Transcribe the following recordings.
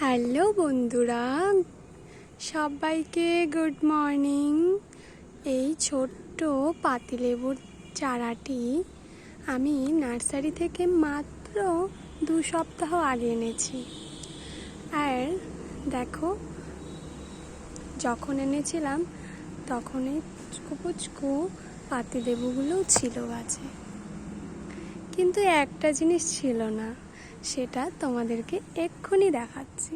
Hello বন্ধুরা, সবাইকে good morning. এই ছোট্ট পাতিলেবুর চারাটি আমি নার্সারি থেকে মাত্র 2 সপ্তাহ আগে এনেছি। আর দেখো, যখন এনেছিলাম তখন এই পুচকু পাতিলেবুগুলোও ছিল গাছে, কিন্তু একটা জিনিস ছিল না, সেটা তোমাদেরকে এক্ষুনি দেখাচ্ছি।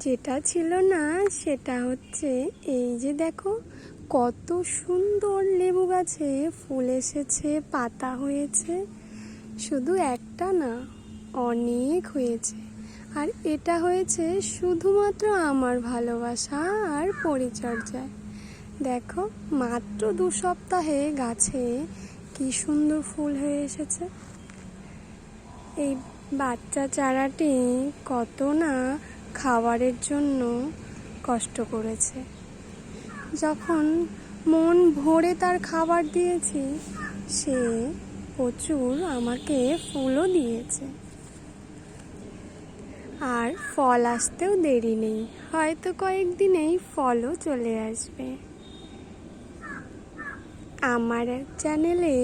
যেটা ছিল না সেটা হচ্ছে এই যে দেখো, কত সুন্দর লেবু গাছে ফুল এসেছে, পাতা হয়েছে। শুধু একটা না, অনেক হয়েছে। আর এটা হয়েছে শুধুমাত্র আমার ভালোবাসা আর পরিচর্যায়। দেখো, মাত্র 2 সপ্তাহে গাছে কি সুন্দর ফুল হয়ে এসেছে। এই বাচ্চা চারাটি কত না খাবারের জন্য কষ্ট করেছে। যখন মন ভরে তার খাবার দিয়েছি, সে প্রচুর আমাকে ফুলও দিয়েছে। আর ফল আসতেও দেরি নেই, হয়তো কয়েকদিনেই ফলও চলে আসবে। আমার চ্যানেলে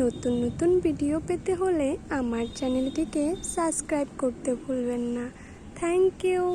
নতুন নতুন ভিডিও পেতে হলে আমার চ্যানেলটিকে সাবস্ক্রাইব করতে ভুলবেন না। Thank you.